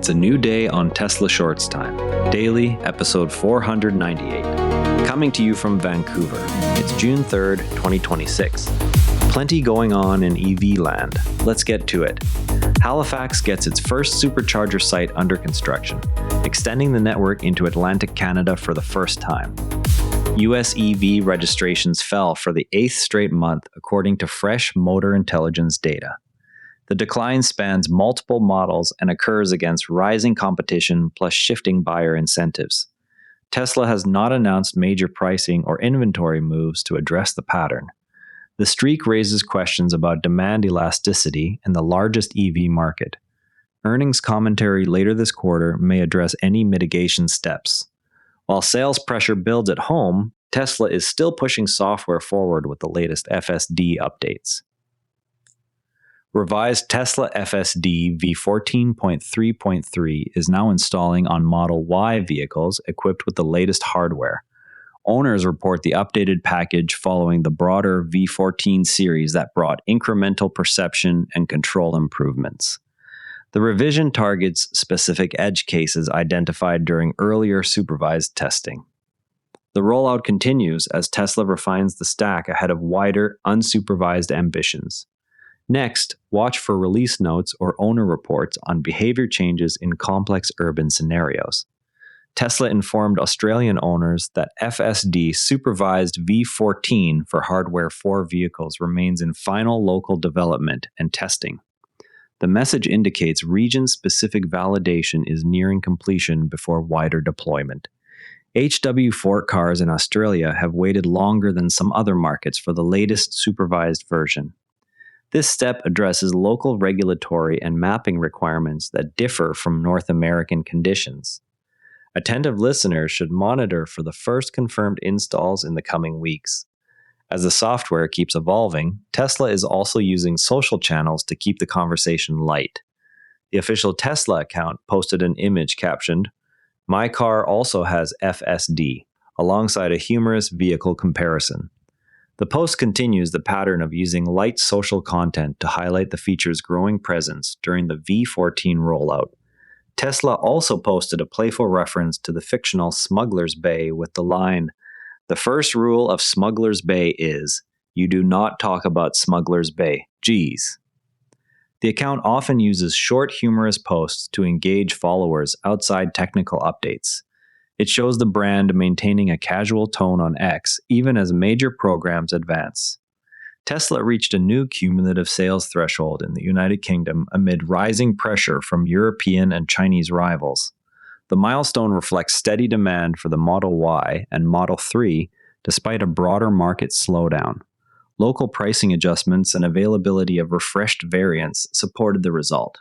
It's a new day on Tesla Shorts Time, daily episode 498. Coming to you from Vancouver. It's June 3rd, 2026. Plenty going on in EV land. Let's get to it. Halifax gets its first Supercharger site under construction, extending the network into Atlantic Canada for the first time. US EV registrations fell for the 8th straight month, according to fresh motor intelligence data. The decline spans multiple models and occurs against rising competition plus shifting buyer incentives. Tesla has not announced major pricing or inventory moves to address the pattern. The streak raises questions about demand elasticity in the largest EV market. Earnings commentary later this quarter may address any mitigation steps. While sales pressure builds at home, Tesla is still pushing software forward with the latest FSD updates. Revised Tesla FSD v14.3.3 is now installing on Model Y vehicles equipped with the latest hardware. Owners report the updated package following the broader V14 series that brought incremental perception and control improvements. The revision targets specific edge cases identified during earlier supervised testing. The rollout continues as Tesla refines the stack ahead of wider, unsupervised ambitions. Next, watch for release notes or owner reports on behavior changes in complex urban scenarios. Tesla informed Australian owners that FSD supervised V14 for Hardware 4 vehicles remains in final local development and testing. The message indicates region-specific validation is nearing completion before wider deployment. HW Fort cars in Australia have waited longer than some other markets for the latest supervised version. This step addresses local regulatory and mapping requirements that differ from North American conditions. Attentive listeners should monitor for the first confirmed installs in the coming weeks. As the software keeps evolving, Tesla is also using social channels to keep the conversation light. The official Tesla account posted an image captioned, "My car also has FSD," alongside a humorous vehicle comparison. The post continues the pattern of using light social content to highlight the feature's growing presence during the V14 rollout. Tesla also posted a playful reference to the fictional Smuggler's Bay with the line, "The first rule of Smuggler's Bay is, you do not talk about Smuggler's Bay. Geez." The account often uses short, humorous posts to engage followers outside technical updates. It shows the brand maintaining a casual tone on X, even as major programs advance. Tesla reached a new cumulative sales threshold in the United Kingdom amid rising pressure from European and Chinese rivals. The milestone reflects steady demand for the Model Y and Model 3, despite a broader market slowdown. Local pricing adjustments and availability of refreshed variants supported the result.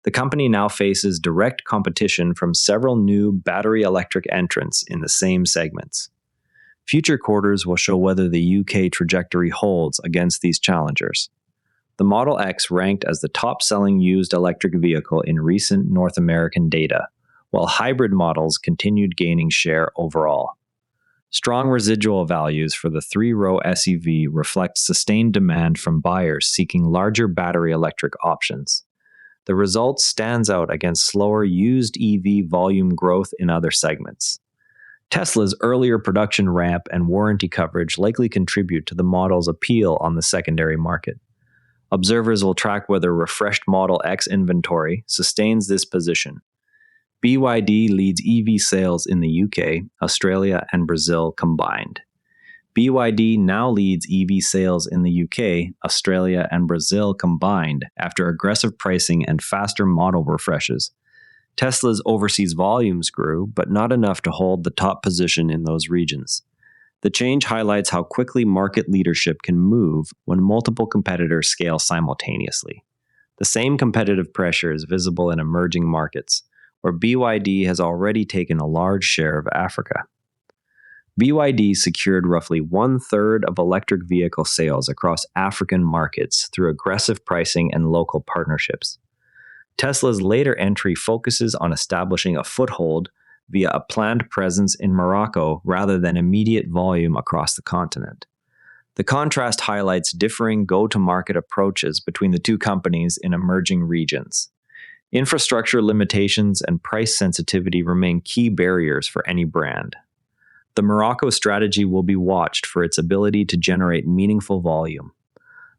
The company now faces direct competition from several new battery electric entrants in the same segments. Future quarters will show whether the UK trajectory holds against these challengers. The Model X ranked as the top-selling used electric vehicle in recent North American data, while hybrid models continued gaining share overall. Strong residual values for the three-row SUV reflect sustained demand from buyers seeking larger battery electric options. The result stands out against slower used EV volume growth in other segments. Tesla's earlier production ramp and warranty coverage likely contribute to the model's appeal on the secondary market. Observers will track whether refreshed Model X inventory sustains this position. BYD leads EV sales in the UK, Australia, and Brazil combined. BYD now leads EV sales in the UK, Australia, and Brazil combined after aggressive pricing and faster model refreshes. Tesla's overseas volumes grew, but not enough to hold the top position in those regions. The change highlights how quickly market leadership can move when multiple competitors scale simultaneously. The same competitive pressure is visible in emerging markets, where BYD has already taken a large share of Africa. BYD secured roughly one-third of electric vehicle sales across African markets through aggressive pricing and local partnerships. Tesla's later entry focuses on establishing a foothold via a planned presence in Morocco rather than immediate volume across the continent. The contrast highlights differing go-to-market approaches between the two companies in emerging regions. Infrastructure limitations and price sensitivity remain key barriers for any brand. The Morocco strategy will be watched for its ability to generate meaningful volume.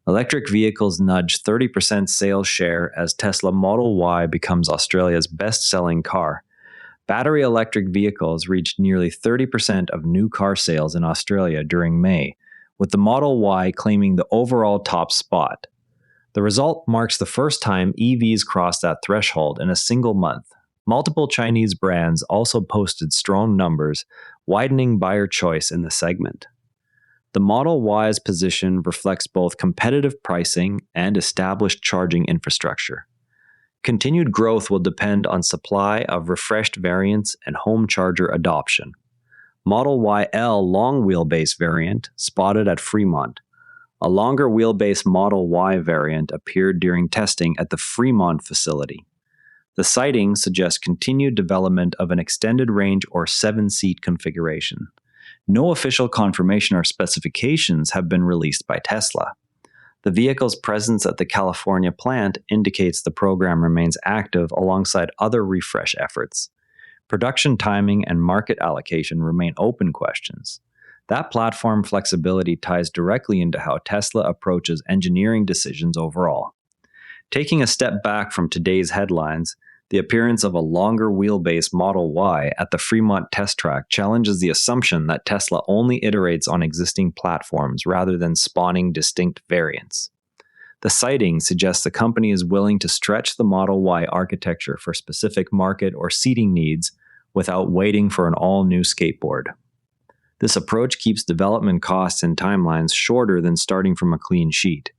Electric vehicles nudge 30% sales share as Tesla Model Y becomes Australia's best-selling car. Battery electric vehicles reached nearly 30% of new car sales in Australia during May, with the Model Y claiming the overall top spot. The result marks the first time EVs crossed that threshold in a single month. Multiple Chinese brands also posted strong numbers, widening buyer choice in the segment. The Model Y's position reflects both competitive pricing and established charging infrastructure. Continued growth will depend on supply of refreshed variants and home charger adoption. Model YL long wheelbase variant spotted at Fremont. A longer wheelbase Model Y variant appeared during testing at the Fremont facility. The sighting suggests continued development of an extended range or 7-seat configuration. No official confirmation or specifications have been released by Tesla. The vehicle's presence at the California plant indicates the program remains active alongside other refresh efforts. Production timing and market allocation remain open questions. That platform flexibility ties directly into how Tesla approaches engineering decisions overall. Taking a step back from today's headlines, the appearance of a longer wheelbase Model Y at the Fremont test track challenges the assumption that Tesla only iterates on existing platforms rather than spawning distinct variants. The sighting suggests the company is willing to stretch the Model Y architecture for specific market or seating needs without waiting for an all-new skateboard. This approach keeps development costs and timelines shorter than starting from a clean sheet.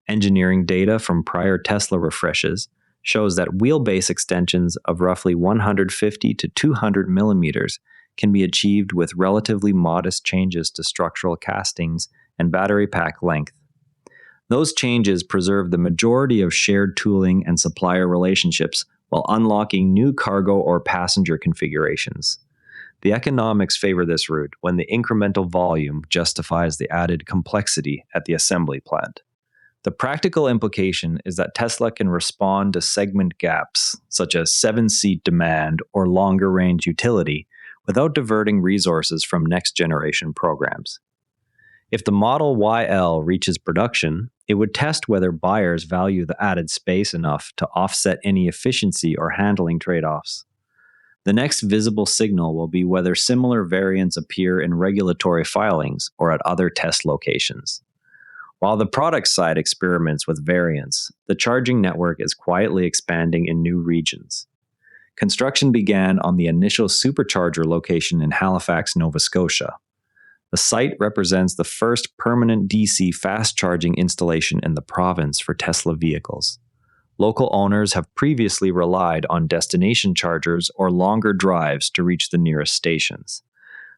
Engineering data from prior Tesla refreshes shows that wheelbase extensions of roughly 150 to 200 millimeters can be achieved with relatively modest changes to structural castings and battery pack length. Those changes preserve the majority of shared tooling and supplier relationships while unlocking new cargo or passenger configurations. The economics favor this route when the incremental volume justifies the added complexity at the assembly plant. The practical implication is that Tesla can respond to segment gaps, such as 7-seat demand or longer range utility, without diverting resources from next-generation programs. If the Model YL reaches production, it would test whether buyers value the added space enough to offset any efficiency or handling trade-offs. The next visible signal will be whether similar variants appear in regulatory filings or at other test locations. While the product side experiments with variants, the charging network is quietly expanding in new regions. Construction began on the initial Supercharger location in Halifax, Nova Scotia. The site represents the first permanent DC fast charging installation in the province for Tesla vehicles. Local owners have previously relied on destination chargers or longer drives to reach the nearest stations.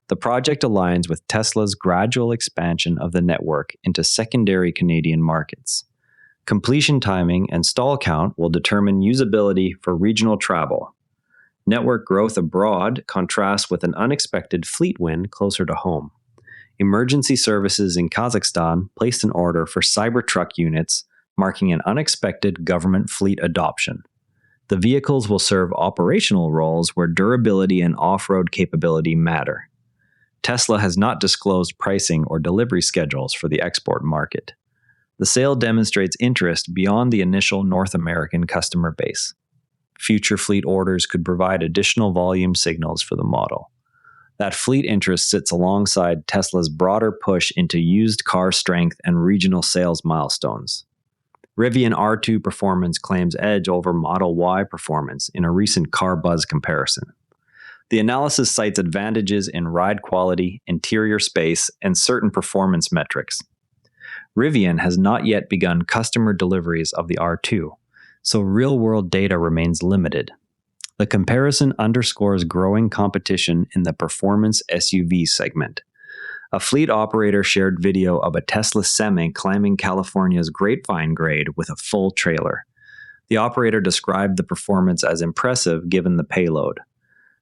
The project aligns with Tesla's gradual expansion of the network into secondary Canadian markets. Completion timing and stall count will determine usability for regional travel. Network growth abroad contrasts with an unexpected fleet win closer to home. Emergency services in Kazakhstan placed an order for Cybertruck units, marking an unexpected government fleet adoption. The vehicles will serve operational roles where durability and off-road capability matter. Tesla has not disclosed pricing or delivery schedules for the export market. The sale demonstrates interest beyond the initial North American customer base. Future fleet orders could provide additional volume signals for the model. That fleet interest sits alongside Tesla's broader push into used car strength and regional sales milestones. Rivian R2 performance claims edge over Model Y performance in a recent Car Buzz comparison. The analysis cites advantages in ride quality, interior space, and certain performance metrics. Rivian has not yet begun customer deliveries of the R2, so real-world data remains limited. The comparison underscores growing competition in the performance SUV segment. A fleet operator shared video of a Tesla Semi climbing California's Grapevine grade with a full trailer. The operator described the performance as impressive given the payload.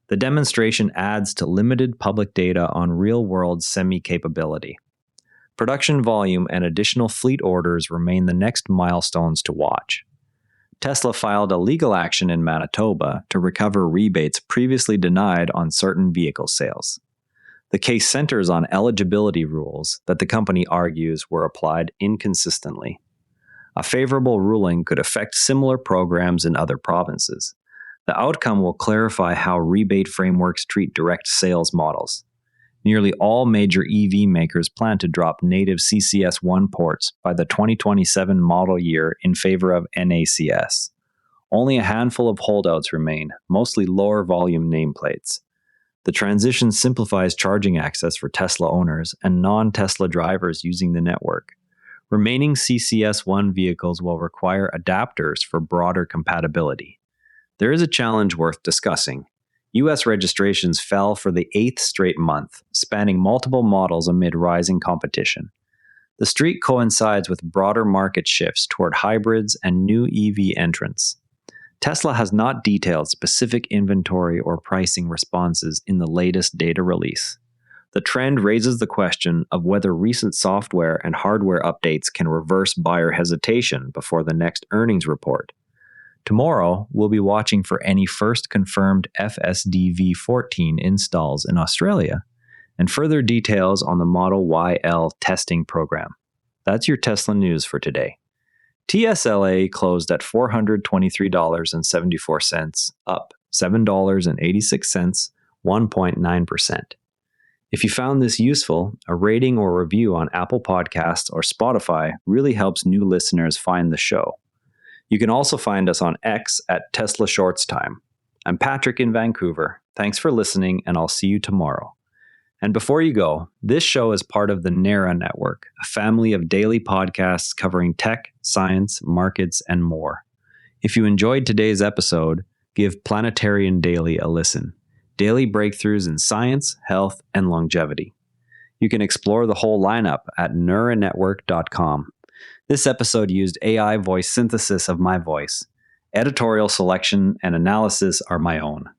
The demonstration adds to limited public data on real-world Semi capability. Production volume and additional fleet orders remain the next milestones to watch. Tesla filed a legal action in Manitoba to recover rebates previously denied on certain vehicle sales. The case centers on eligibility rules that the company argues were applied inconsistently. A favorable ruling could affect similar programs in other provinces. The outcome will clarify how rebate frameworks treat direct sales models. Nearly all major EV makers plan to drop native CCS1 ports by the 2027 model year in favor of NACS. Only a handful of holdouts remain, mostly lower volume nameplates. The transition simplifies charging access for Tesla owners and non-Tesla drivers using the network. Remaining CCS1 vehicles will require adapters for broader compatibility. There is a challenge worth discussing. U.S. registrations fell for the 8th straight month, spanning multiple models amid rising competition. The streak coincides with broader market shifts toward hybrids and new EV entrants. Tesla has not detailed specific inventory or pricing responses in the latest data release. The trend raises the question of whether recent software and hardware updates can reverse buyer hesitation before the next earnings report. Tomorrow, we'll be watching for any first confirmed FSD V14 installs in Australia and further details on the Model YL testing program. That's your Tesla news for today. TSLA closed at $423.74, up $7.86, 1.9%. If you found this useful, a rating or review on Apple Podcasts or Spotify really helps new listeners find the show. You can also find us on X at Tesla Shorts Time. I'm Patrick in Vancouver. Thanks for listening, and I'll see you tomorrow. And before you go, this show is part of the NARA Network, a family of daily podcasts covering tech, science, markets, and more. If you enjoyed today's episode, give Planetarian Daily a listen. Daily breakthroughs in science, health, and longevity. You can explore the whole lineup at neuranetwork.com. This episode used AI voice synthesis of my voice. Editorial selection and analysis are my own.